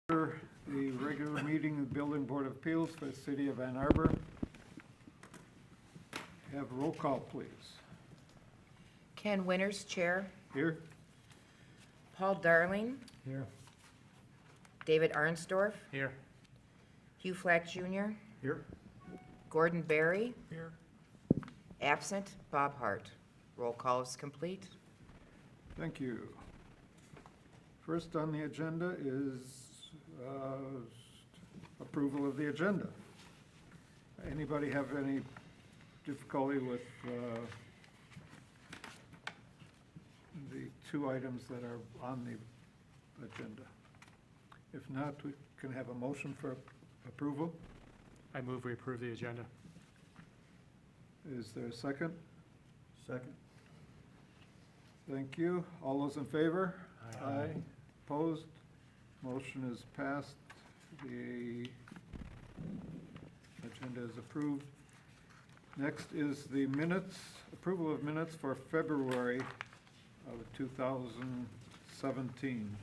The regular meeting of the Building Board of Appeals for the City of Ann Arbor. Have roll call, please. Ken Winters, Chair. Here? Paul Darling. Here. David Arnsdorf. Here. Hugh Flack Jr. Here. Gordon Berry. Here. Absent, Bob Hart. Roll call is complete. Thank you. First on the agenda is approval of the agenda. Anybody have any difficulty with the two items that are on the agenda? If not, we can have a motion for approval. I move we approve the agenda. Is there a second? Second. Thank you. All those in favor? Aye. Opposed? Motion is passed. The agenda is approved. Next is the minutes, approval of minutes for February of 2017.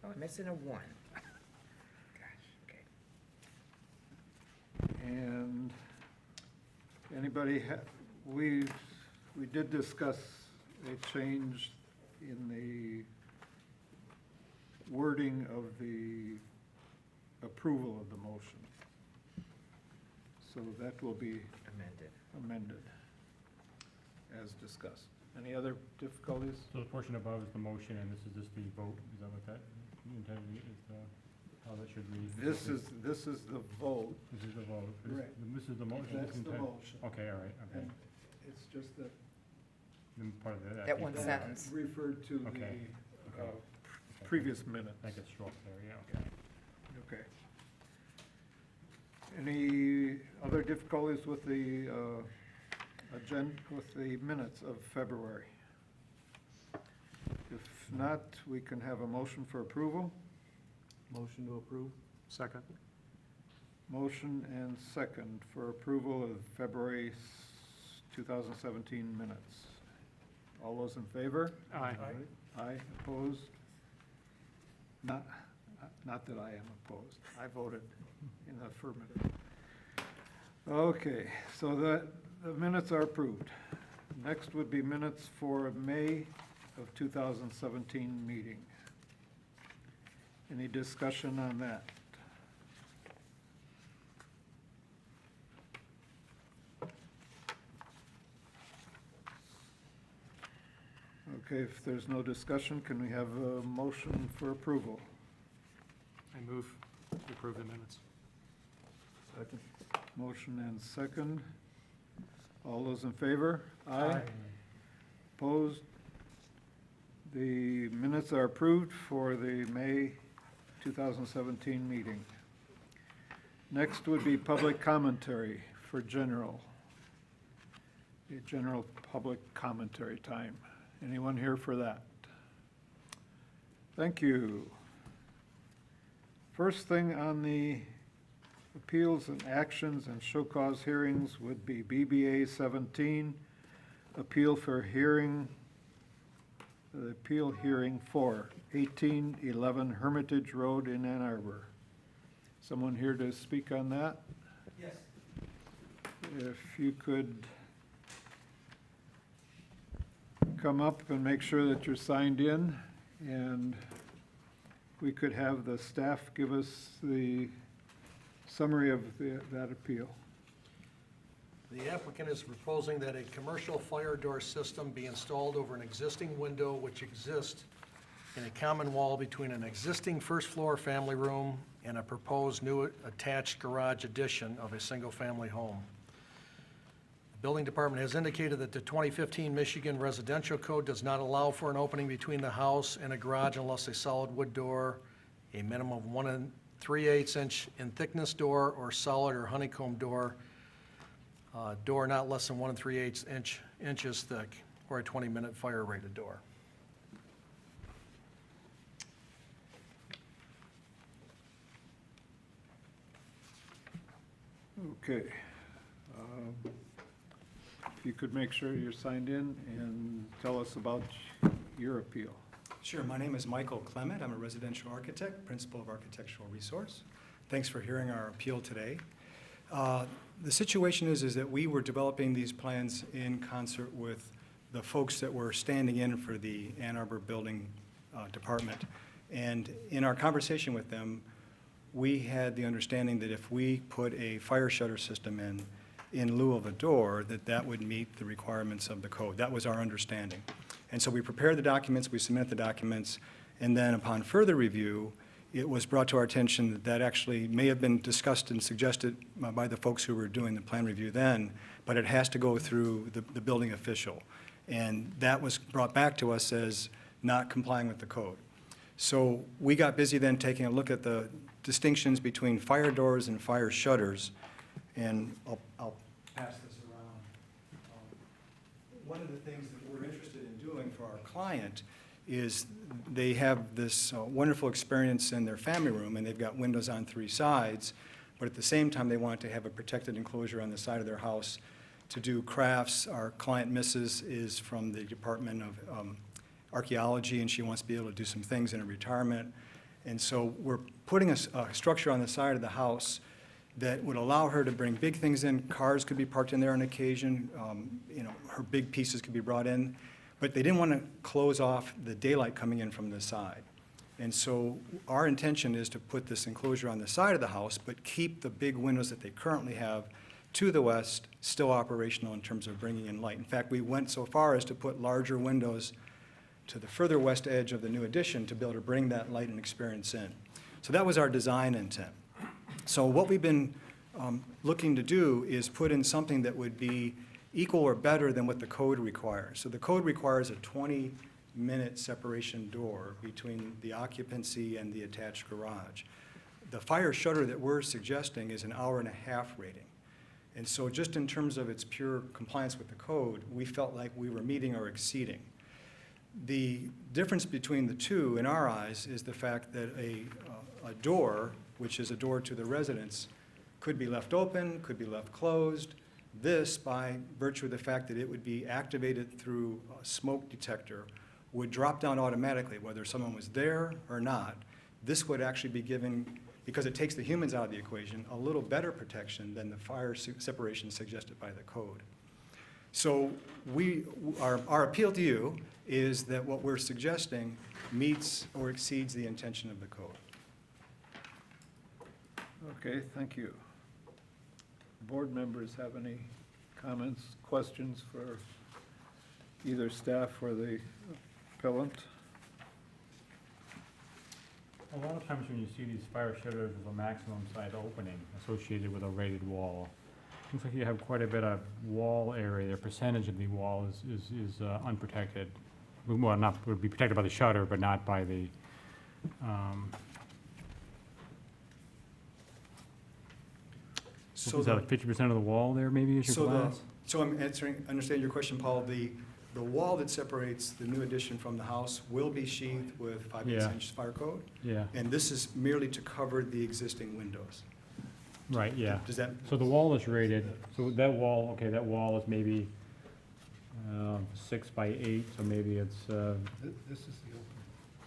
Oh, I'm missing a one. Gosh, okay. And anybody, we did discuss a change in the wording of the approval of the motion. So that will be amended as discussed. Any other difficulties? So the portion above is the motion, and this is just the vote, is that what that intended, is how that should read? This is the vote. This is the vote. Right. This is the motion? That's the motion. Okay, all right, okay. And it's just that. Then part of that. That one gets- sentence. Referred to the Okay, okay. previous minutes. That gets struck there, yeah, okay. Okay. Any other difficulties with the agenda, with the minutes of February? If not, we can have a motion for approval. Motion to approve? Second. Motion and second for approval of February 2017 minutes. All those in favor? Aye. Aye, opposed? Not that I am opposed. I voted in the affirmative. Okay, so the minutes are approved. Next would be minutes for May of 2017 meeting. Any discussion on that? Okay, if there's no discussion, can we have a motion for approval? I move to approve the minutes. Second. Motion and second. All those in favor? Aye. Opposed? The minutes are approved for the May 2017 meeting. Next would be public commentary for general. The general public commentary time. Anyone here for that? Thank you. First thing on the appeals and actions and show cause hearings would be BBA 17, appeal for hearing, the appeal hearing for 1811 Hermitage Road in Ann Arbor. Someone here to speak on that? Yes. If you could come up and make sure that you're signed in, and we could have the staff give us the summary of that appeal. The applicant is proposing that a commercial fire door system be installed over an existing window which exists in a common wall between an existing first-floor family room and a proposed new attached garage addition of a single-family home. The building department has indicated that the 2015 Michigan Residential Code does not allow for an opening between the house and a garage unless a solid wood door, a minimum of 1 3/8 inch in thickness door, or solid or honeycomb door, door not less than 1 3/8 inches thick, or a 20-minute fire rated door. Okay. If you could make sure you're signed in and tell us about your appeal. Sure. My name is Michael Clement. I'm a residential architect, principal of Architectural Resource. Thanks for hearing our appeal today. The situation is that we were developing these plans in concert with the folks that were standing in for the Ann Arbor Building Department. And in our conversation with them, we had the understanding that if we put a fire shutter system in lieu of a door, that would meet the requirements of the code. That was our understanding. And so we prepared the documents, we submitted the documents, and then upon further review, it was brought to our attention that that actually may have been discussed and suggested by the folks who were doing the plan review then, but it has to go through the building official. And that was brought back to us as not complying with the code. So we got busy then taking a look at the distinctions between fire doors and fire shutters, and I'll pass this around. One of the things that we're interested in doing for our client is they have this wonderful experience in their family room, and they've got windows on 3 sides, but at the same time, they want to have a protected enclosure on the side of their house to do crafts. Our client, Mrs., is from the Department of Archaeology, and she wants to be able to do some things in her retirement. And so we're putting a structure on the side of the house that would allow her to bring big things in. Cars could be parked in there on occasion. Her big pieces could be brought in. But they didn't want to close off the daylight coming in from the side. And so our intention is to put this enclosure on the side of the house, but keep the big windows that they currently have to the west still operational in terms of bringing in light. In fact, we went so far as to put larger windows to the further west edge of the new addition to be able to bring that light and experience in. So that was our design intent. So what we've been looking to do is put in something that would be equal or better than what the code requires. So the code requires a 20-minute separation door between the occupancy and the attached garage. The fire shutter that we're suggesting is an 1.5 hour rating. And so just in terms of its pure compliance with the code, we felt like we were meeting or exceeding. The difference between the two, in our eyes, is the fact that a door, which is a door to the residence, could be left open, could be left closed. This, by virtue of the fact that it would be activated through a smoke detector, would drop down automatically, whether someone was there or not. This would actually be giving, because it takes the humans out of the equation, a little better protection than the fire separation suggested by the code. So our appeal to you is that what we're suggesting meets or exceeds the intention of the code. Okay, thank you. Board members have any comments, questions for either staff or the appellant? A lot of times when you see these fire shutters with a maximum size opening associated with a rated wall, looks like you have quite a bit of wall area. The percentage of the wall is unprotected. Well, not, would be protected by the shutter, but not by the, So is that like 50% of the wall there maybe is your glass? So I'm understand your question, Paul. The wall that separates the new addition from the house will be sheathed with 5/8 Yeah. inch fire code, Yeah, and this is merely to cover the existing windows. right, yeah. Does that, So the wall is rated, so that wall, okay, that wall is maybe 6 by 8, so maybe it's, This is the open.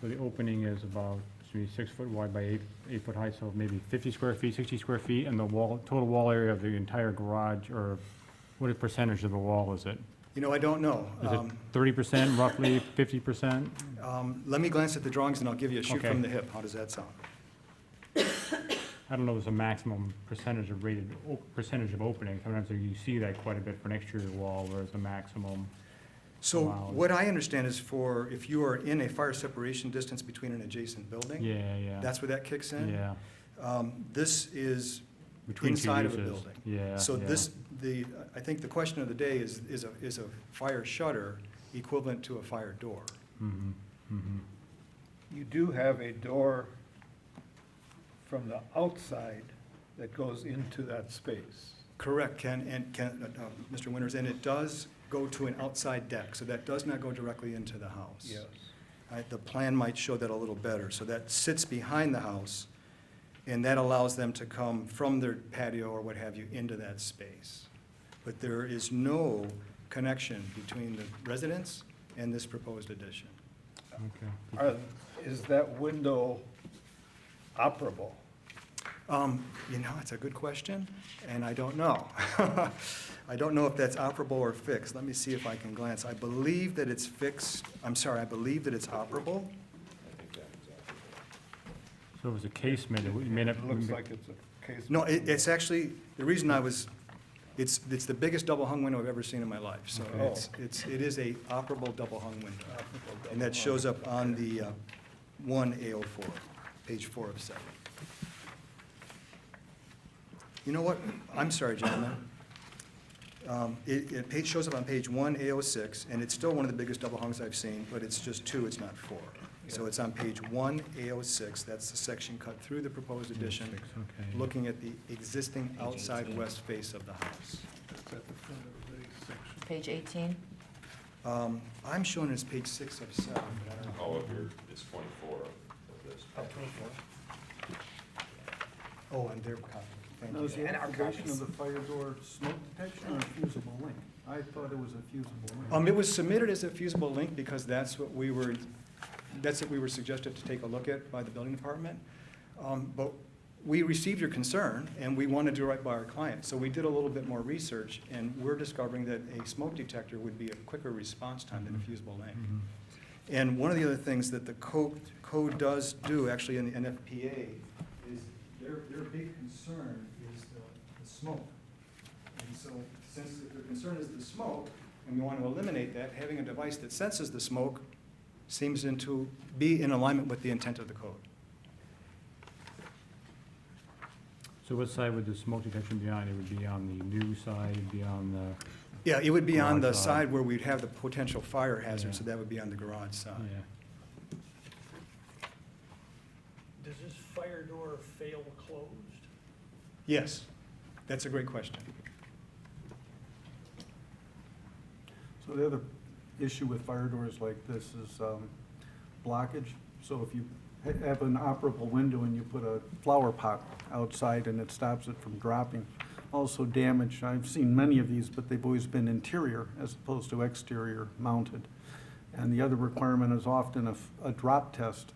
so the opening is about, maybe 6 foot wide by 8 foot high, so maybe 50 square feet, 60 square feet, and the wall, total wall area of the entire garage, or what percentage of the wall is it? I don't know. Is it 30% roughly, 50%? Let me glance at the drawings and I'll give you a shoot Okay. from the hip. How does that sound? I don't know if there's a maximum percentage of rated, percentage of opening. Sometimes you see that quite a bit for an exterior wall, where it's a maximum. So Wow. what I understand is if you are in a fire separation distance between an adjacent building, Yeah, yeah. that's where that kicks in. Yeah. This is Between two inside of a uses. building. Yeah, So yeah. I think the question of the day is a fire shutter equivalent to a fire door? Mhm, mhm. You do have a door from the outside that goes into that space. Correct, Ken, Mr. Winters, and it does go to an outside deck, so that does not go directly into the house. Yes. The plan might show that a little better. So that sits behind the house, and that allows them to come from their patio or what have you into that space. But there is no connection between the residence and this proposed addition. Okay. Is that window operable? You know, it's a good question, and I don't know. I don't know if that's operable or fixed. Let me see if I can glance. I believe that it's fixed, I'm sorry, I believe that it's operable. So it was a casement, it may not. It looks like it's a case. No, it's actually, the reason it's the biggest double hung window I've ever seen in my life. So Okay. it is a operable double hung window. And that shows up on the 1 AO4, page 4 of 7. You know what? I'm sorry, gentlemen. It shows up on page 1 AO6, and it's still one of the biggest double hungs I've seen, but it's just 2, it's not 4. So it's on page 1 AO6, that's the section cut through the proposed addition, Okay. looking at the existing outside west face of the house. It's at the front of the section. Page 18? I'm showing it as page 6 of 7, but I don't know. Oh, if you're, it's 24 of this. Oh, 24. Oh, and their copy, thank Now, you. is the And our activation copies. of the fire door smoke detection or a fusible link? I thought it was a fusible link. It was submitted as a fusible link because that's what we were suggested to take a look at by the building department. But we received your concern, and we wanted to do right by our client. So we did a little bit more research, and we're discovering that a smoke detector would be a quicker response time than a fusible link. Mhm. And one of the other things that the code does do, actually in the NFPA, is their big concern is the smoke. And so since their concern is the smoke, and we want to eliminate that, having a device that senses the smoke seems to be in alignment with the intent of the code. So what side would the smoke detection be on? It would be on the new side, it'd be on the, Yeah, it would be on the Garage side. side where we'd have the potential fire hazard, Yeah. so that would be on the garage side. yeah. Does this fire door fail closed? Yes, that's a great question. So the other issue with fire doors like this is blockage. So if you have an operable window and you put a flower pot outside and it stops it from dropping. Also damage, I've seen many of these, but they've always been interior as opposed to exterior mounted. And the other requirement is often a drop test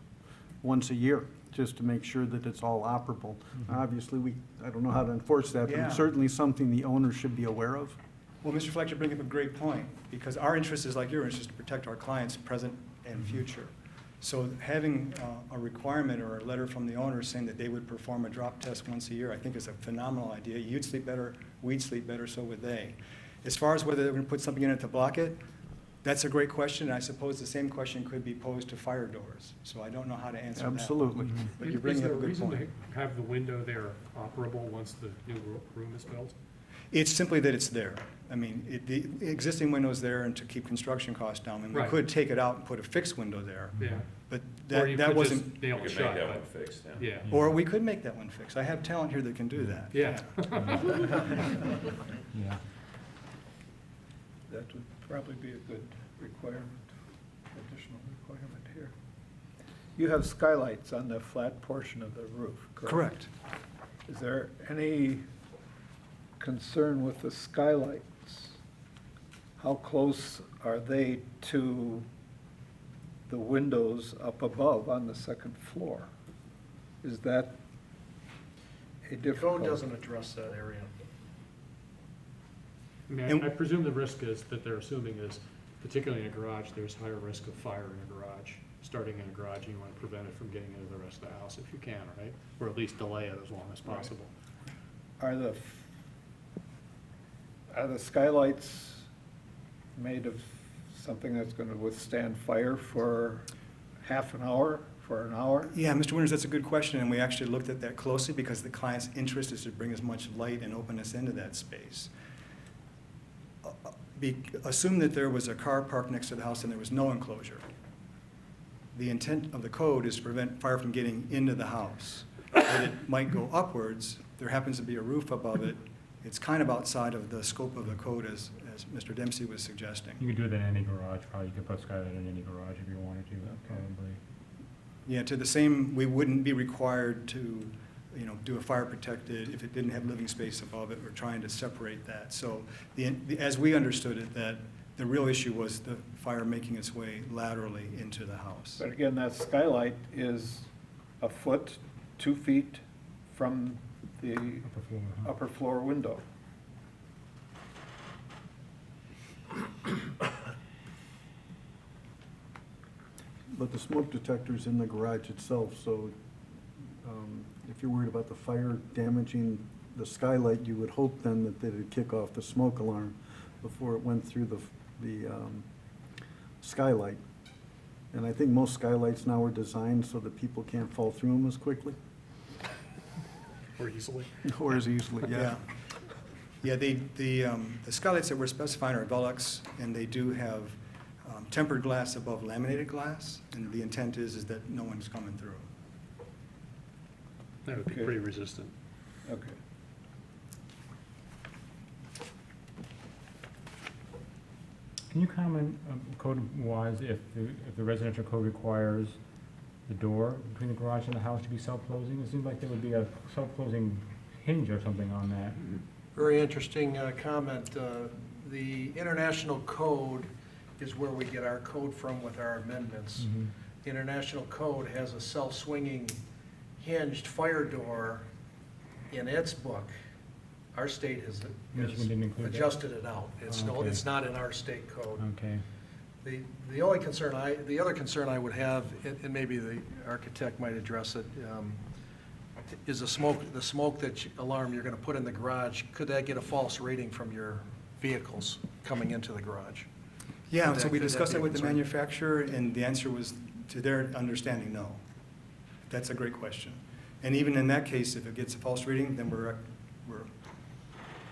once a year, just to make sure that it's all operable. Obviously, I don't know how to enforce that, but Yeah. it's certainly something the owner should be aware of. Well, Mr. Fleck, you bring up a great point, because our interest is like your interest, to protect our clients, present and future. So having a requirement or a letter from the owner saying that they would perform a drop test once a year, I think is a phenomenal idea. You'd sleep better, we'd sleep better, so would they. As far as whether they're going to put something in it to block it, that's a great question, and I suppose the same question could be posed to fire doors. So I don't know how to answer that. Absolutely. But you're bringing up a good Is point. there a reason to have the window there operable once the new room is built? It's simply that it's there. I mean, the existing window's there and to keep construction costs down. And we Right. could take it out and put a fixed window there, Yeah. but Or you that could wasn't, just nail You it can make shut. that one but- fixed, yeah. Yeah. or we could make that one fixed. I have talent here that can do that. Yeah. Yeah. That would probably be a good requirement, additional requirement here. You have skylights on the flat portion of the roof, correct? Correct. Is there any concern with the skylights? How close are they to the windows up above on the second floor? Is that a The difficult? code doesn't address that area. I mean, I presume the risk is, that they're assuming is, particularly in a garage, there's higher risk of fire in a garage. Starting in a garage, and you want to prevent it from getting into the rest of the house if you can, right? Or at least delay it as long as Right. possible. Are the skylights made of something that's going to withstand fire for half an hour, for an hour? Yeah, Mr. Winters, that's a good question, and we actually looked at that closely because the client's interest is to bring as much light and openness into that space. Assume that there was a car parked next to the house and there was no enclosure. The intent of the code is to prevent fire from getting into the house. But it might go upwards, there happens to be a roof above it, it's kind of outside of the scope of the code as Mr. Dempsey was suggesting. You could do that in any garage, probably, you could put skylight in any garage if you wanted to, probably. Yeah, to the same, we wouldn't be required to, do a fire protected if it didn't have living space above it. We're trying to separate that. So as we understood it, that The real issue was the fire making its way laterally into the house. But again, that skylight is a foot, 2 feet from the Upper floor, huh? upper floor window. But the smoke detector's in the garage itself, so if you're worried about the fire damaging the skylight, you would hope then that they'd kick off the smoke alarm before it went through the skylight. And I think most skylights now are designed so that people can't fall through them as quickly, Or easily. or as easily, yeah. Yeah, the skylights that we're specifying are Velux, and they do have tempered glass above laminated glass, and the intent is that no one's coming through. That would be Okay. pretty resistant. Okay. Can you comment, code-wise, if the residential code requires the door between the garage and the house to be self-closing? It seems like there would be a self-closing hinge or something on that. Very interesting comment. The international code is where we get our code from with our amendments. Mhm. The international code has a self-swinging hinged fire door in its book. Our state has Michigan didn't include that? adjusted it out. It's no, Okay. it's not in our state code. Okay. The only concern the other concern I would have, and maybe the architect might address it, is the smoke alarm you're gonna put in the garage, could that get a false rating from your vehicles coming into the garage? Yeah, Could so that- we could that discussed be a that with the concern? manufacturer, and the answer was, to their understanding, no. That's a great question. And even in that case, if it gets a false reading, then we're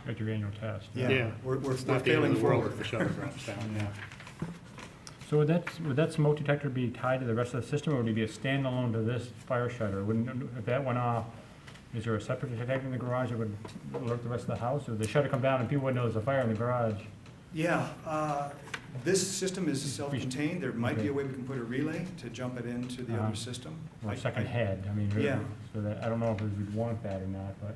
At your annual test. yeah, we're It's not the end failing of the world forward. if the shutter drops down, yeah. So would that smoke detector be tied to the rest of the system, or would it be a standalone to this fire shutter? Wouldn't, if that went off, is there a separate detector in the garage that would alert the rest of the house? Or would the shutter come down and people wouldn't know there's a fire in the garage? Yeah, this system is self-contained. There might be a Okay. way we can put a relay to jump it into the Uh-huh. other system. Or I- a second I- head? I mean, really, Yeah. so that, I don't know if we'd want that or not, but,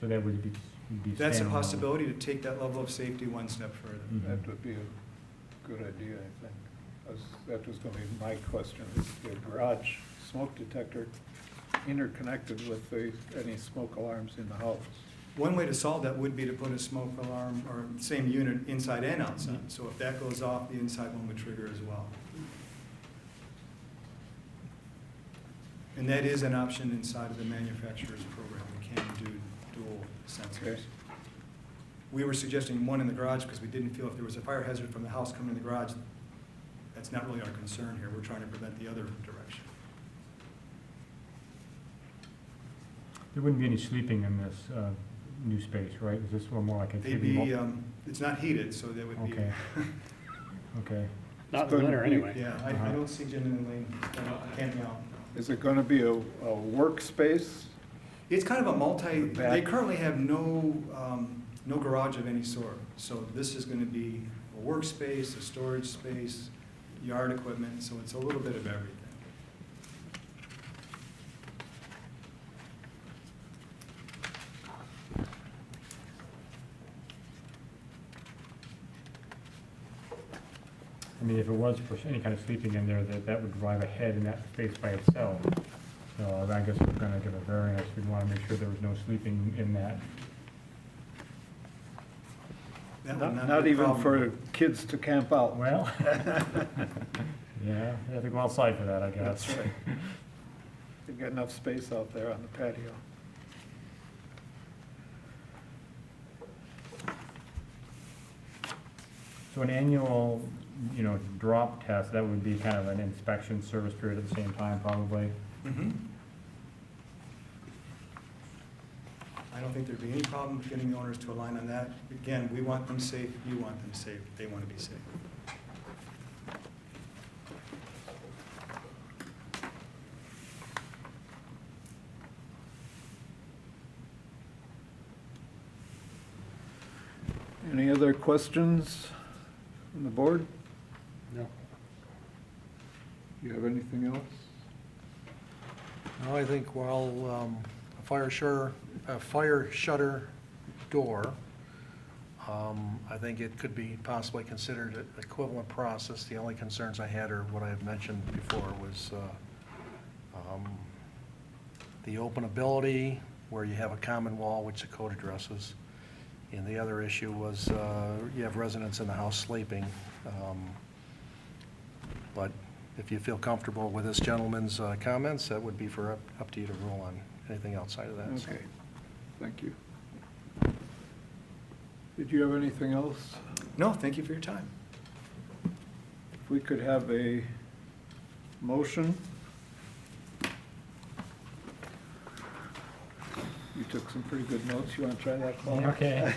so that would be standalone. That's a possibility, to take that level of safety one step further. Mhm. That would be a good idea, I think. That was gonna be my question, is the garage smoke detector interconnected with any smoke alarms in the house? One way to solve that would be to put a smoke alarm or same unit inside and outside. So if that goes off, the inside one would trigger as well. And that is an option inside of the manufacturer's program. We can do dual sensors. Okay. We were suggesting one in the garage because we didn't feel if there was a fire hazard from the house coming in the garage, that's not really our concern here. We're trying to prevent the other direction. There wouldn't be any sleeping in this new space, right? Is this more like a They'd TV? be, it's not heated, so that would be. Okay. Okay. Not in the winter, anyway. Yeah, I don't see genuinely camping out. Is it gonna be a workspace? It's kind of a multi, The back. they currently have no garage of any sort. So this is gonna be a workspace, a storage space, yard equipment, so it's a little bit of everything. I mean, if it was for any kind of sleeping in there, that would drive a head in that space by itself. So I guess if we're gonna give a variance, we'd wanna make sure there was no sleeping in that. That would Not be a even problem. for kids to camp out. Well, yeah, you have to go outside for that, I guess. That's right. You've got enough space out there on the patio. So an annual, drop test, that would be kind of an inspection service period at the same time, probably. Mhm. I don't think there'd be any problem with getting the owners to align on that. Again, we want them safe, you want them safe, they want to be safe. Any other questions from the board? No. You have anything else? No, I think while a fire shutter door I think it could be possibly considered an equivalent process. The only concerns I had are what I had mentioned before was the openability, where you have a common wall, which the code addresses. And the other issue was you have residents in the house sleeping. But if you feel comfortable with this gentleman's comments, that would be up to you to rule on anything outside of that. So. Okay, thank you. Did you have anything else? No, thank you for your time. If we could have a motion. You took some pretty good notes. You want to try that, Paul? Okay.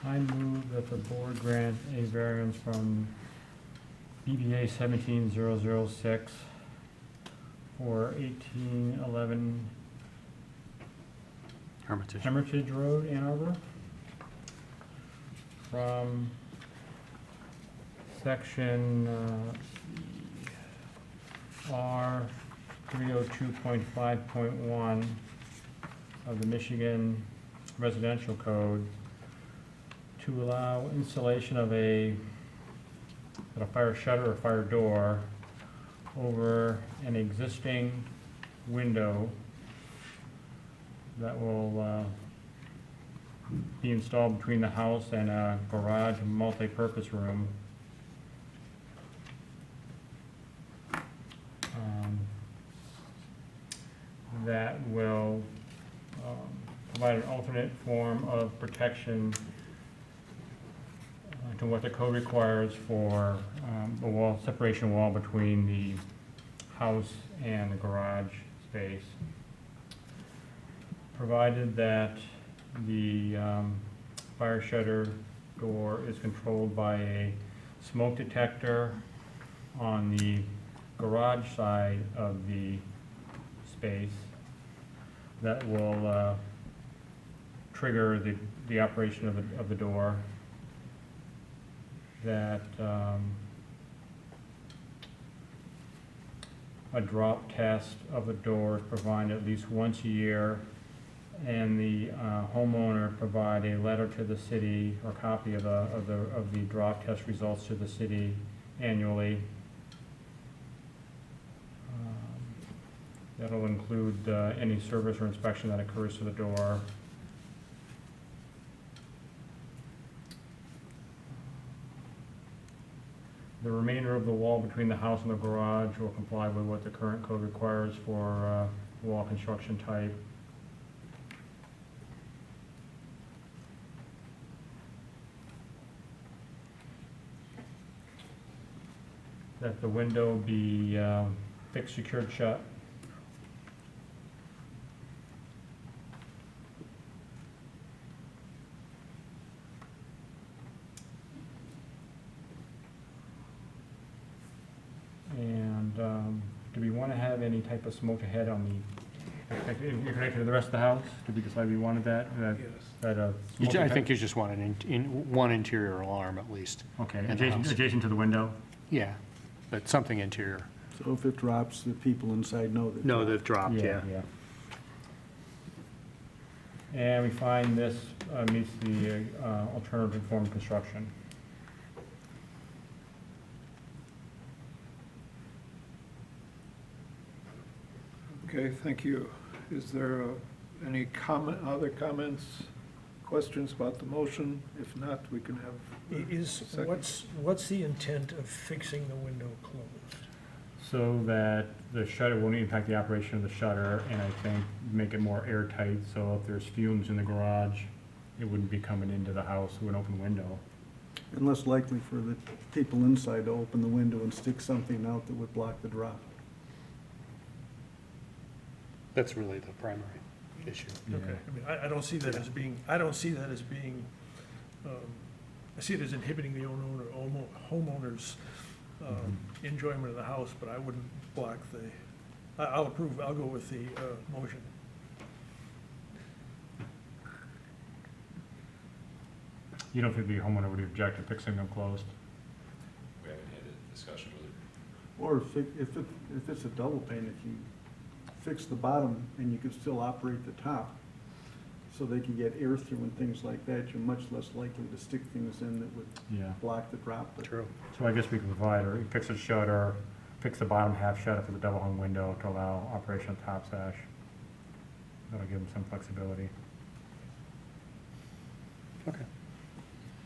I move that the board grant a variance from BBA 17006 for 1811 Hermitage Road, Ann Arbor, from section R 302.5.1 of the Michigan Residential Code to allow installation of a fire shutter or fire door over an existing window that will be installed between the house and a garage multi-purpose room. That will provide an alternate form of protection to what the code requires for a wall, separation wall between the house and the garage space, provided that the fire shutter door is controlled by a smoke detector on the garage side of the space that will trigger the operation of the door, that a drop test of the door is provided at least once a year, and the homeowner provide a letter to the city or copy of the drop test results to the city annually. That'll include any service or inspection that occurs to the door. The remainder of the wall between the house and the garage will comply with what the current code requires for wall construction type. That the window be fixed, secured shut. And do we want to have any type of smoke ahead on the, you're connected to the rest of the house? Did we decide we wanted that? Yes. I think you just want one interior alarm at least. Okay, in the house. adjacent to the window? Yeah, but something interior. So if it drops, the people inside know that. No, they've dropped, yeah. And we find this meets the alternative form of construction. Okay, thank you. Is there any other comments, questions about the motion? If not, we can have. Second. What's the intent of fixing the window closed? So that the shutter won't impact the operation of the shutter, and I think make it more airtight, so if there's fumes in the garage, it wouldn't be coming into the house through an open window. And less likely for the people inside to open the window and stick something out that would block the drop. That's really the primary issue. Okay, I mean, I don't see that as being, I see it as inhibiting the homeowner's enjoyment of the house, but I wouldn't block I'll go with the motion. You don't think the homeowner would object to fixing them closed? We haven't had a discussion with it. Or if it's a double pane, if you fix the bottom and you can still operate the top, so they can get air through and things like that, you're much less likely to stick things in that would Yeah. block the drop. But True. So I guess we could provide, or fix a shutter, fix the bottom half shutter for the double hung window to allow operation of top sash. That'll give them some flexibility. Okay.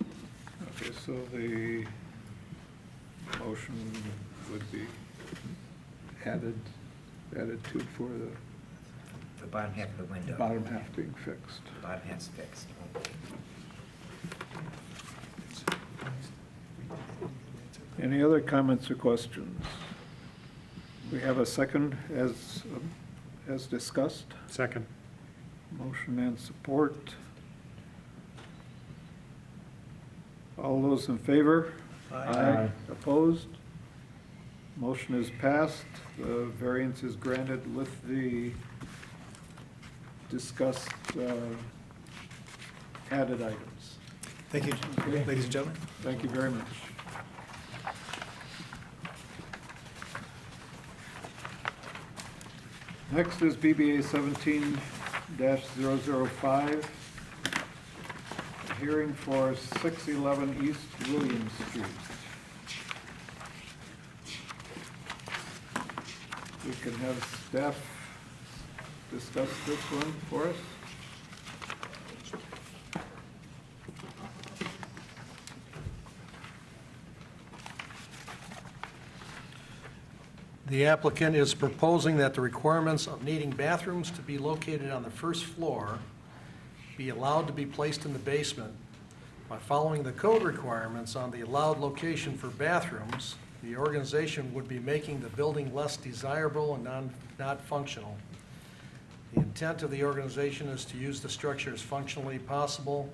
Okay, so the motion would be added to for The bottom half of the the window. bottom half being fixed. Bottom half's fixed. Any other comments or questions? We have a second as discussed. Second. Motion and support. All those in favor? Aye. Opposed? Motion is passed. The variance is granted with the discussed added items. Thank you, ladies and gentlemen. Thank you very much. Next is BBA 17-005, a hearing for 611 East William Street. We can have staff discuss this one for us. The applicant is proposing that the requirements of needing bathrooms to be located on the first floor be allowed to be placed in the basement. By following the code requirements on the allowed location for bathrooms, the organization would be making the building less desirable and not functional. The intent of the organization is to use the structure as functionally possible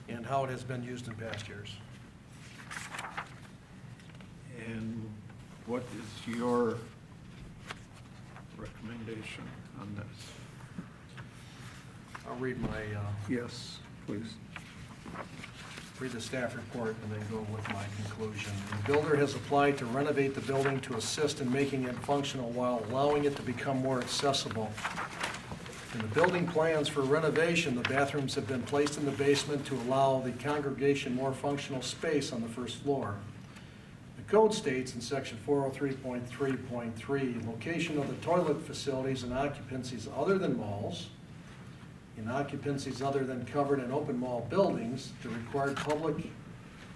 and how it has been used in past years. And what is your recommendation on this? I'll read my Yes, please. read the staff report and then go with my conclusion. The builder has applied to renovate the building to assist in making it functional while allowing it to become more accessible. In the building plans for renovation, the bathrooms have been placed in the basement to allow the congregation more functional space on the first floor. The code states in section 403.3.3, location of the toilet facilities and occupancies other than malls, in occupancies other than covered and open mall buildings, the required public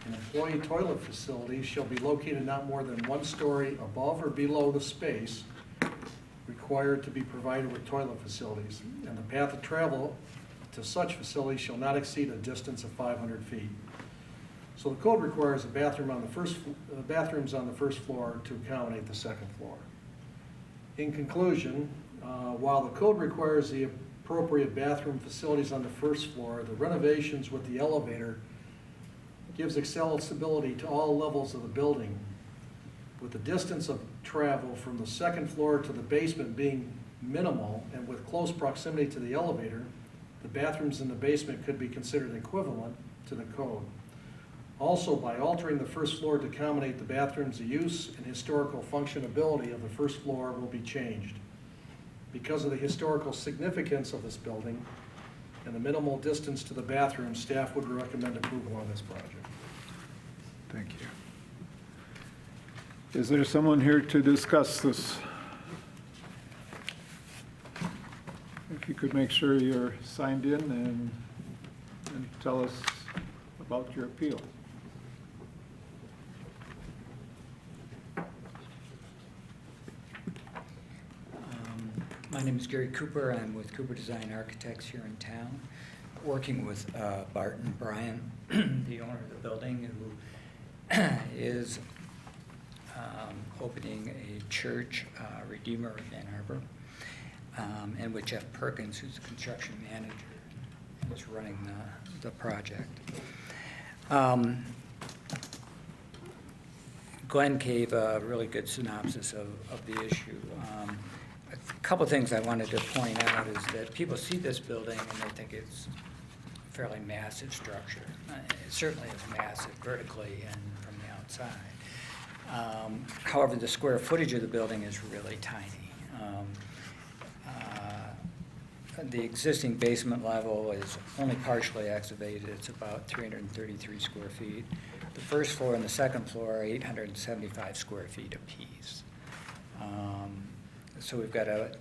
and employee toilet facilities shall be located not more than 1 story above or below the space required to be provided with toilet facilities, and the path of travel to such facilities shall not exceed a distance of 500 feet. So the code requires a bathroom on the bathrooms on the first floor to accommodate the second floor. In conclusion, while the code requires the appropriate bathroom facilities on the first floor, the renovations with the elevator gives accessibility to all levels of the building. With the distance of travel from the second floor to the basement being minimal and with close proximity to the elevator, the bathrooms in the basement could be considered equivalent to the code. Also, by altering the first floor to accommodate the bathrooms, the use and historical functionability of the first floor will be changed. Because of the historical significance of this building and the minimal distance to the bathroom, staff would recommend approval on this project. Thank you. Is there someone here to discuss this? If you could make sure you're signed in and tell us about your appeal. My name is Gary Cooper. I'm with Cooper Design Architects here in town, working with Barton Bryan, the owner of the building, who is opening a church, Redeemer of Ann Arbor, and with Jeff Perkins, who's the construction manager, and is running the project. Glenn gave a really good synopsis of the issue. A couple things I wanted to point out is that people see this building and they think it's a fairly massive structure. It certainly is massive vertically and from the outside. However, the square footage of the building is really tiny. The existing basement level is only partially excavated. It's about 333 square feet. The first floor and the second floor are 875 square feet apiece. So we've got a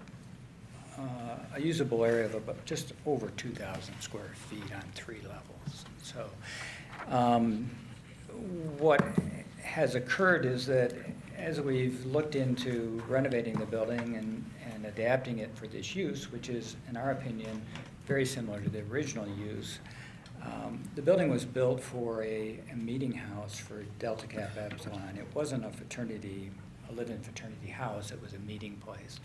usable area of about just over 2,000 square feet on 3 levels. So what has occurred is that as we've looked into renovating the building and adapting it for this use, which is, in our opinion, very similar to the original use, the building was built for a meeting house for Delta Kappa Epsilon. It wasn't a live-in fraternity house, it was a meeting place.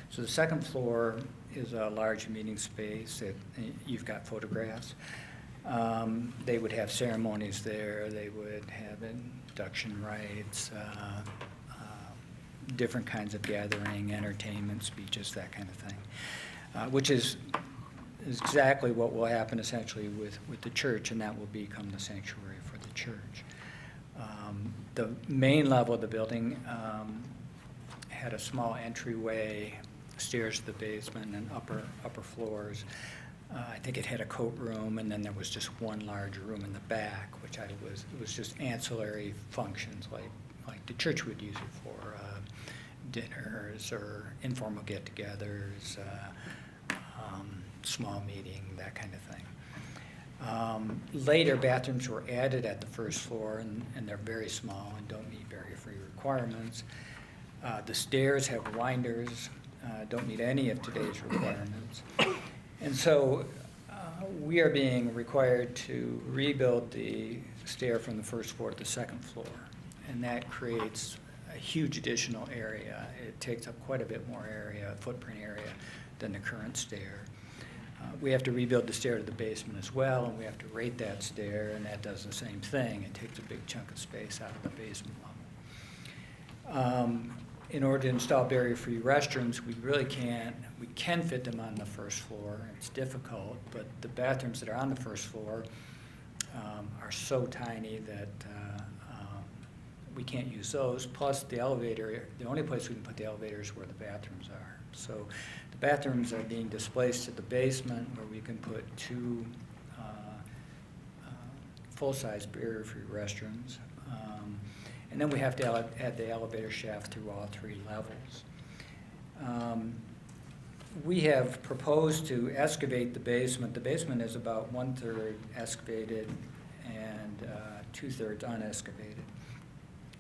So the second floor is a large meeting space. You've got photographs. They would have ceremonies there. They would have induction rites, different kinds of gathering, entertainment, speeches, that kind of thing, which is exactly what will happen essentially with the church, and that will become the sanctuary for the church. The main level of the building had a small entryway, stairs to the basement, and upper floors. I think it had a coat room, and then there was just one large room in the back, which it was just ancillary functions like the church would use it for, dinners or informal get-togethers, small meeting, that kind of thing. Later, bathrooms were added at the first floor, and they're very small and don't meet barrier-free requirements. The stairs have winders, don't meet any of today's requirements. And so we are being required to rebuild the stair from the first floor to the second floor, and that creates a huge additional area. It takes up quite a bit more area, footprint area, than the current stair. We have to rebuild the stair to the basement as well, and we have to rate that stair, and that does the same thing. It takes a big chunk of space out of the basement level. In order to install barrier-free restrooms, we can fit them on the first floor. It's difficult, but the bathrooms that are on the first floor are so tiny that we can't use those. Plus, the elevator, the only place we can put the elevator is where the bathrooms are. So the bathrooms are being displaced to the basement, where we can put 2 full-size barrier-free restrooms. And then we have to add the elevator shaft through all 3 levels. We have proposed to excavate the basement. The basement is about 1/3 excavated and 2/3 unexcavated.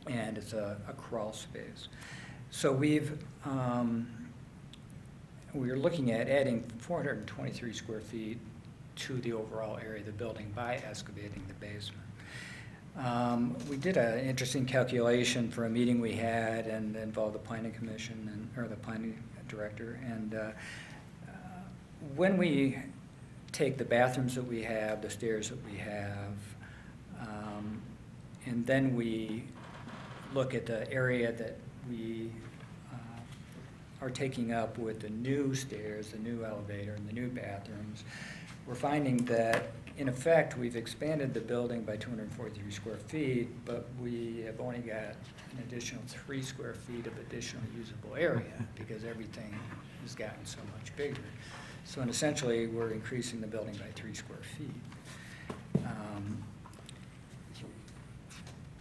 And it's a crawl space. So we're looking at adding 423 square feet to the overall area of the building by excavating the basement. We did an interesting calculation for a meeting we had and involved the planning commission or the planning director. And when we take the bathrooms that we have, the stairs that we have, and then we look at the area that we are taking up with the new stairs, the new elevator, and the new bathrooms, we're finding that, in effect, we've expanded the building by 243 square feet, but we have only got an additional 3 square feet of additional usable area because everything has gotten so much bigger. So essentially, we're increasing the building by 3 square feet.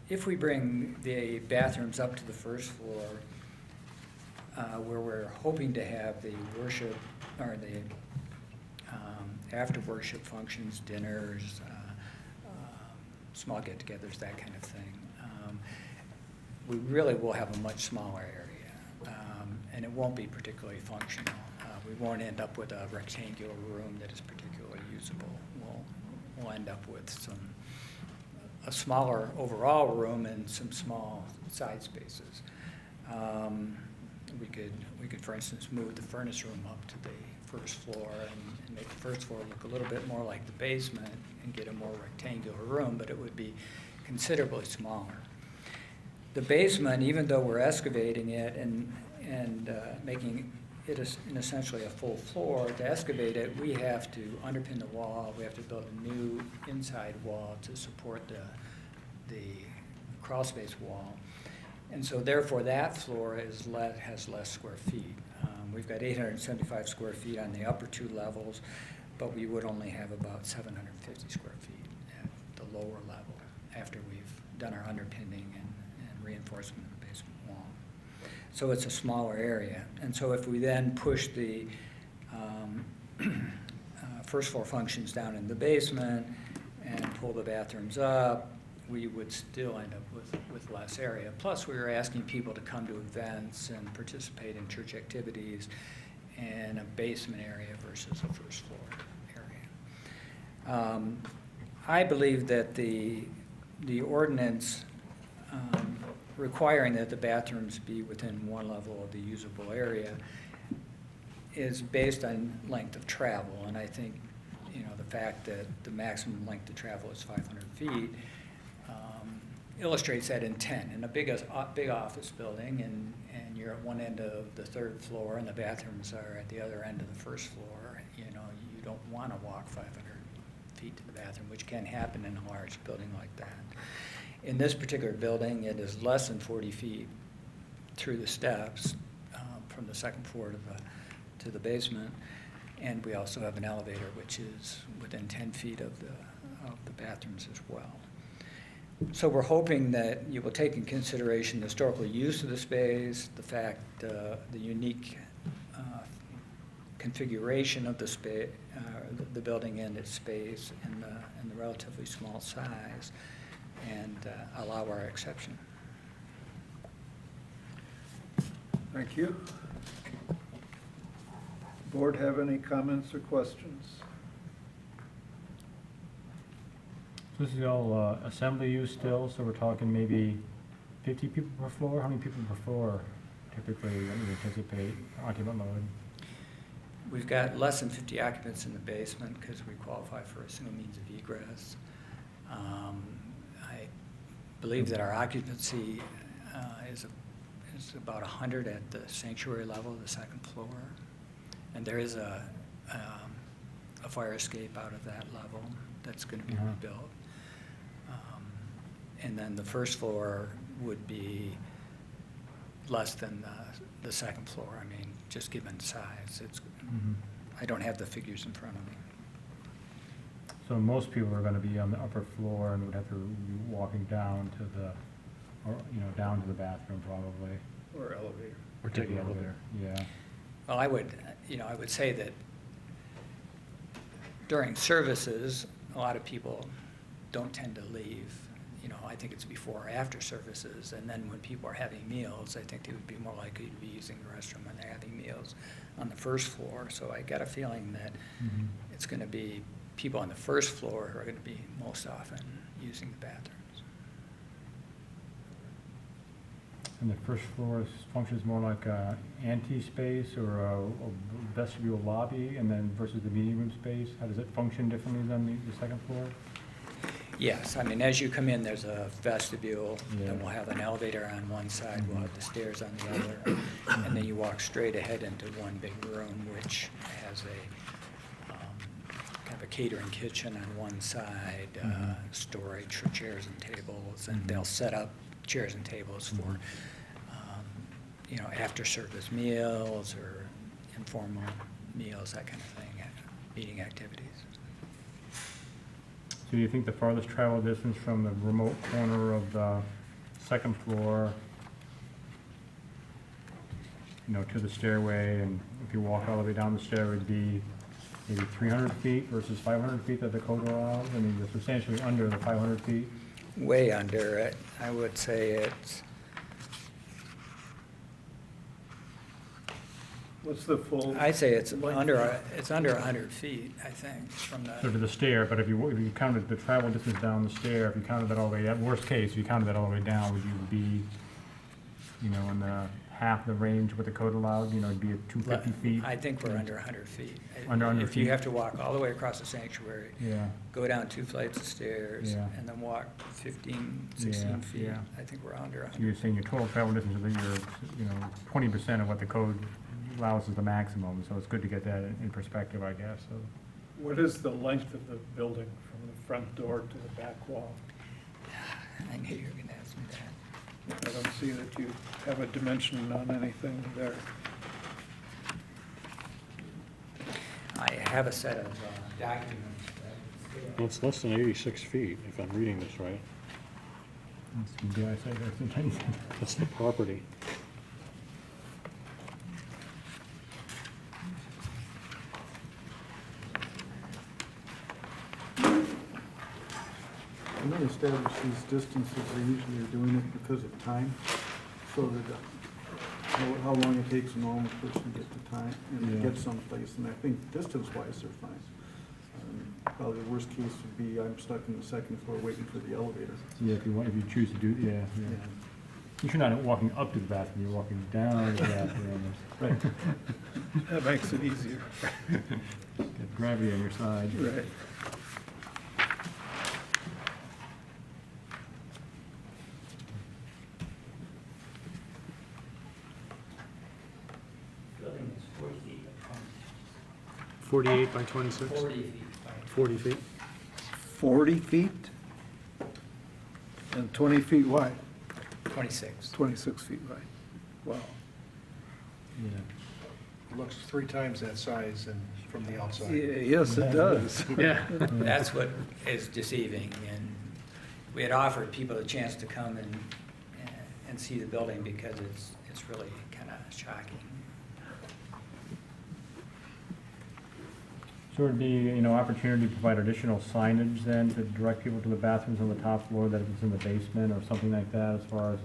If we bring the bathrooms up to the first floor, where we're hoping to have the worship, or the after worship functions, dinners, small get-togethers, that kind of thing, we really will have a much smaller area, and it won't be particularly functional. We won't end up with a rectangular room that is particularly usable. We'll end up with a smaller overall room and some small side spaces. We could, for instance, move the furnace room up to the first floor and make the first floor look a little bit more like the basement and get a more rectangular room, but it would be considerably smaller. The basement, even though we're excavating it and making it essentially a full floor, to excavate it, we have to underpin the wall. We have to build a new inside wall to support the crawl space wall. And so therefore, that floor has less square feet. We've got 875 square feet on the upper two levels, but we would only have about 750 square feet at the lower level after we've done our underpinning and reinforcement of the basement wall. So it's a smaller area. And so if we then push the first floor functions down in the basement and pull the bathrooms up, we would still end up with less area. Plus, we were asking people to come to events and participate in church activities in a basement area versus a first floor area. I believe that the ordinance requiring that the bathrooms be within one level of the usable area is based on length of travel, and I think, you know, the fact that the maximum length of travel is 500 feet illustrates that intent. In a big office building, and you're at one end of the third floor, and the bathrooms are at the other end of the first floor, you know, you don't want to walk 500 feet to the bathroom, which can happen in a large building like that. In this particular building, it is less than 40 feet through the steps from the second floor to the basement, and we also have an elevator which is within 10 feet of the bathrooms as well. So we're hoping that you will take in consideration the historical use of the space, the fact, the unique configuration of the space, the building and its space, and the relatively small size, and allow our exception. Thank you. Board have any comments or questions? This is all assembly use still, so we're talking maybe 50 people per floor? How many people per floor typically you anticipate occupant load? We've got less than 50 occupants in the basement because we qualify for a single means of egress. I believe that our occupancy is about 100 at the sanctuary level, the second floor. And there is a fire escape out of that level that's going to be rebuilt. And then the first floor would be less than the second floor. I mean, just given size, I don't have the figures in front of me. So most people are gonna be on the upper floor and would have to be walking down to down to the bathroom probably. Or elevator? Or take the elevator. Yeah. Well, I would say that during services, a lot of people don't tend to leave. You know, I think it's before or after services, and then when people are having meals, I think they would be more likely to be using the restroom when they're having meals on the first floor. So I got a feeling that it's going to be people on the first floor who are going to be most often using the bathrooms. And the first floor functions more like a ante space or a vestibule lobby, and then versus the meeting room space? How does it function differently than the second floor? Yes, I mean, as you come in, there's a vestibule, Yeah. then we'll have an elevator on one side, we'll have the stairs on the other, and then you walk straight ahead into one big room, which has a kind of a catering kitchen on one side, storage for chairs and tables, and they'll set up chairs and tables for, after-service meals or informal meals, that kind of thing, meeting activities. So you think the farthest travel distance from the remote corner of the second floor, to the stairway, and if you walk all the way down the stairway, would be maybe 300 feet versus 500 feet that the code allows? I mean, you're substantially under the 500 feet. Way under it. I would say it's, What's the full? I'd say it's under 100 feet, I think, from So to the, the stair, but if you counted the travel distance down the stair, if you counted that all the way, at worst case, if you counted that all the way down, would you be, in the half the range what the code allowed, it'd be at 250 feet? I think we're under 100 feet. Under 100 If you feet? have to walk all the way across the sanctuary, Yeah, go down 2 flights of stairs, Yeah. and then walk 15, 16 Yeah, feet, yeah. I think we're under so you're 100. saying your total travel distance is your, 20% of what the code allows is the maximum, so it's good to get that in perspective, I guess, so. What is the length of the building from the front door to the back wall? I knew you were going to ask me that. I don't see that you have a dimension on anything there. I have a set of documents. Well, it's less than 86 feet, if I'm reading this right. Did I say that? That's the property. When they establish these distances, they usually are doing it because of time, so that, how long it takes a normal person to get to time, and to Yeah. get someplace, and I think distance-wise, they're fine. Probably the worst case would be I'm stuck in the second floor waiting for the elevator. Yeah, if you choose to do, yeah. You're not walking up to the bathroom, you're walking down to the bathroom. Right. That makes it easier. Get gravity on your side. Right. Building is 40 feet by 48 by 26? 40 feet by 40 feet? 40 feet? And 20 feet wide, 26. 26 feet wide. Wow. Yeah. Looks 3 times that size and from the outside. Yes, it does. Yeah. That's what is deceiving, and we had offered people a chance to come and see the building because it's really kind of shocking. So it'd be, opportunity to provide additional signage then to direct people to the bathrooms on the top floor, that if it's in the basement or something like that, as far as,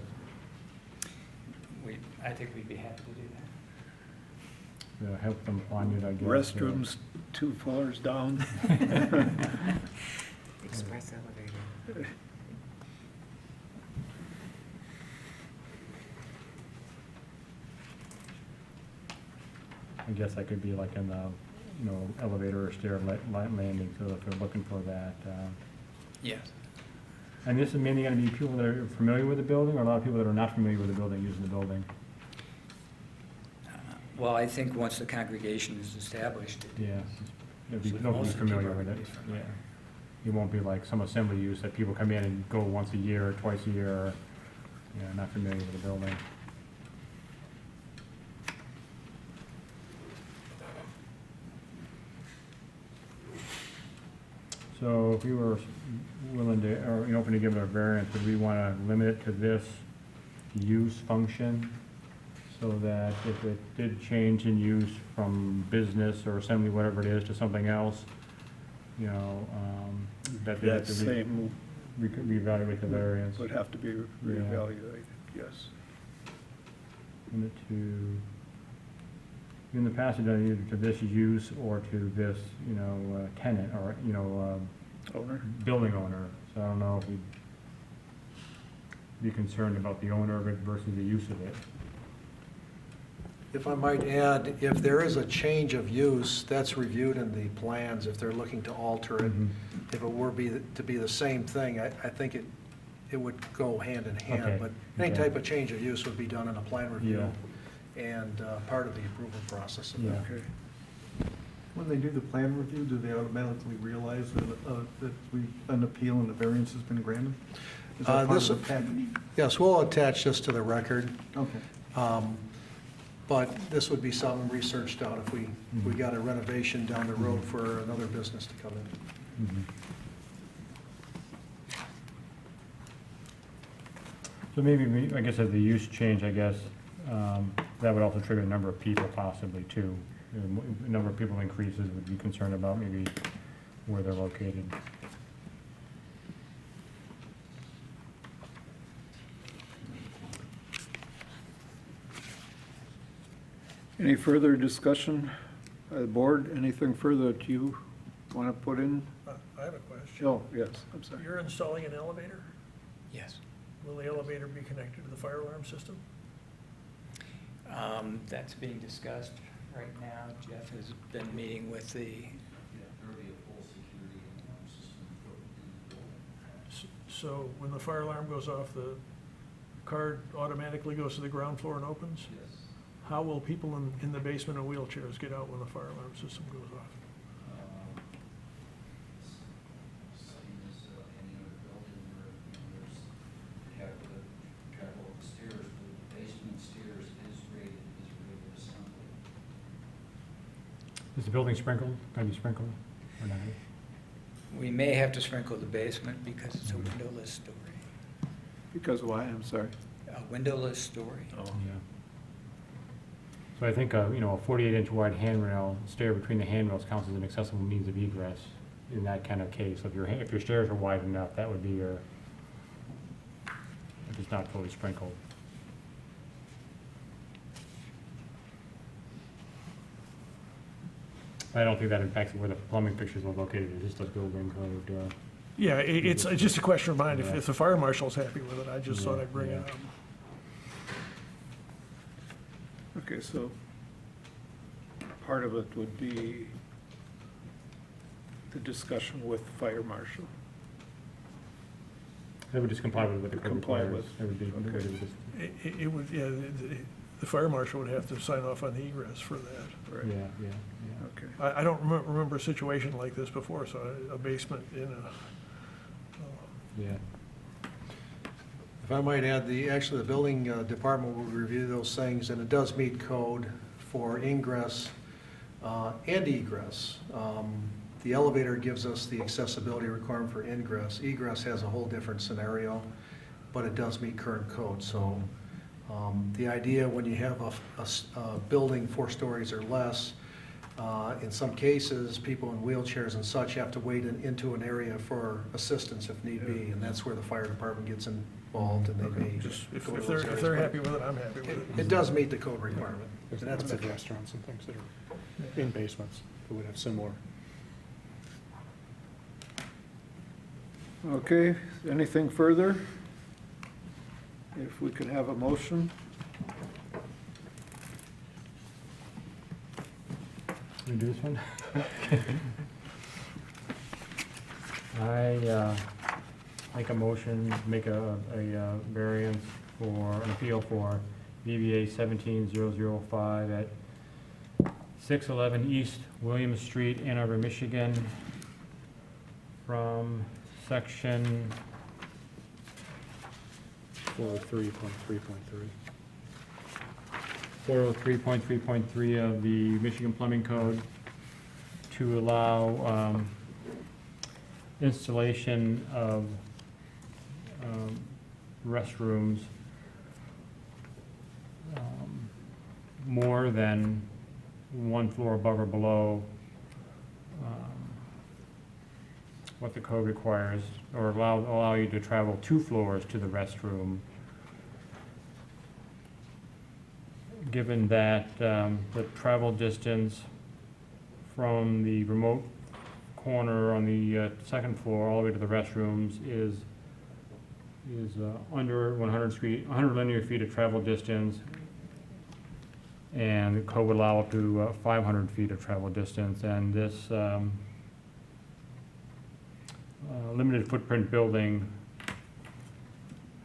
I think we'd be happy to do that. help them find it, I guess. Restrooms 2 floors down. Express elevator. I guess that could be like in the, elevator or stair landing, so if they're looking for that. Yes. And this is mainly gonna be people that are familiar with the building, or a lot of people that are not familiar with the building using the building? Well, I think once the congregation is established, Yeah. Nobody Most nobody of the familiar people with are it, gonna be familiar. yeah. It won't be like some assembly use that people come in and go once a year, or twice a year, or, not familiar with the building. So if we were willing to, or, open to give it a variance, would we wanna limit it to this use function? So that if it did change in use from business or assembly, whatever it is, to something else, that they have That to same reevaluate the variance. would have to be reevaluated, yes. Limit to, in the past, you've done either to this use or to this, tenant, or, Owner? building owner. So I don't know if we'd be concerned about the owner of it versus the use of it. If I might add, if there is a change of use, that's reviewed in the plans if they're looking to alter it. Mhm. If it were to be the same thing, I think it would go hand in hand. Okay, But any okay. type of change of use would be done in a plan review and part of the approval process of Yeah. that. Okay. When they do the plan review, do they automatically realize that an appeal and a variance has been granted? Is that part This- of the package? Yes, we'll attach this to the record. Okay. But this would be something researched out if we got a renovation down the road for another business to come in. Mhm. So maybe, I guess, as the use change, I guess, that would also trigger a number of people possibly too. The number of people increases, would be concerned about maybe where they're located. Any further discussion by the board? Anything further that you want to put in? I have a question. Oh, yes, I'm sorry. You're installing an elevator? Yes. Will the elevator be connected to the fire alarm system? That's being discussed right now. Jeff has been meeting with the, So when the fire alarm goes off, the car automatically goes to the ground floor and opens? Yes. How will people in the basement and wheelchairs get out when the fire alarm system goes off? the building sprinkled, gonna be sprinkled, or not? We may have to sprinkle the basement because it's a windowless story. Because why, I'm sorry? A windowless story. Yeah. So I think, you know, a 48-inch wide handrail, stair between the handrails counts as an accessible means of egress in that kind of case. If if your stairs are wide enough, that would be your, if it's not fully sprinkled. I don't think that impacts where the plumbing fixtures are located, it's just a building code, Yeah, it's just a question of mine. Yeah. If the fire marshal's happy with it, I just thought Yeah, I'd bring it yeah. up. Okay, so part of it would be the discussion with fire marshal. That would just comply with what the code Comply requires. with. That would be, Okay. what it would- It would, yeah, the fire marshal would have to sign off on the egress for that. Right. yeah, yeah, yeah. Okay. I don't remember a situation like this before, so a basement in a, Yeah. If I might add, actually, the building department will review those things, and it does meet code for ingress and egress. The elevator gives us the accessibility requirement for ingress. Egress has a whole different scenario, but it does meet current code. So the idea when you have a building 4 stories or less, in some cases, people in wheelchairs and such have to wade into an area for assistance if need be, and that's where the fire department gets involved, and they may just, if go to if those they're, if areas. they're But happy with it, I'm happy with it. It does meet the code requirement, There's and that's lots of met. restaurants and things that are in basements that would have similar. Okay, anything further? If we could have a motion? Can we do this one? I make a motion, make a variance for, an appeal for BBA 17005 at 611 East William Street, Ann Arbor, Michigan, from section 403.3.3. 403.3.3 of the Michigan Plumbing Code to allow installation of restrooms more than 1 floor above or below what the code requires, or allow you to travel 2 floors to the restroom, given that the travel distance from the remote corner on the 2nd floor all the way to the restrooms is under 100 linear feet of travel distance, and the code would allow up to 500 feet of travel distance, and this limited footprint building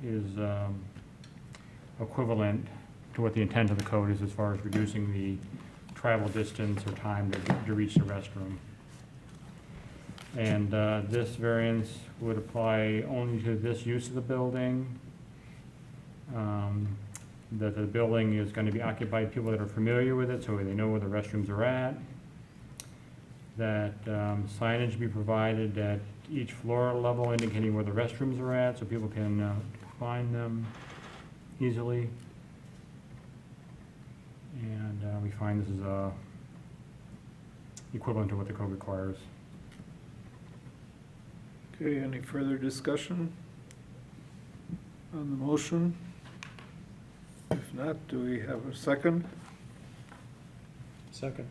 is equivalent to what the intent of the code is as far as reducing the travel distance or time to reach the restroom. And this variance would apply only to this use of the building, that the building is going to be occupied by people that are familiar with it, so they know where the restrooms are at, that signage be provided at each floor level indicating where the restrooms are at, so people can find them easily. And we find this is equivalent to what the code requires. Okay, any further discussion on the motion? If not, do we have a second? Second.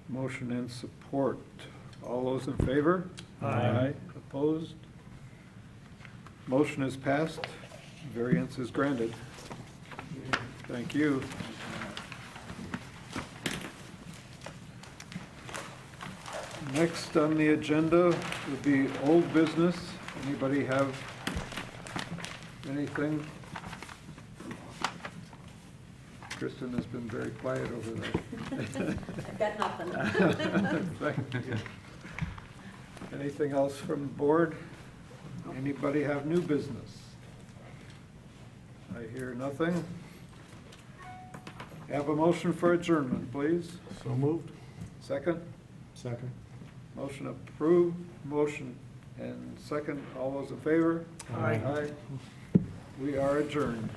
Motion and support. All those in favor? Aye. Opposed? Motion is passed. Variance is granted. Thank you. Next on the agenda would be old business. Anybody have anything? Kristen has been very quiet over there. I've got nothing. Thank you. Anything else from the board? Anybody have new business? I hear nothing. Have a motion for adjournment, please. So moved. Second? Second. Motion approved, motion and second. All those in favor? Aye. Aye. We are adjourned.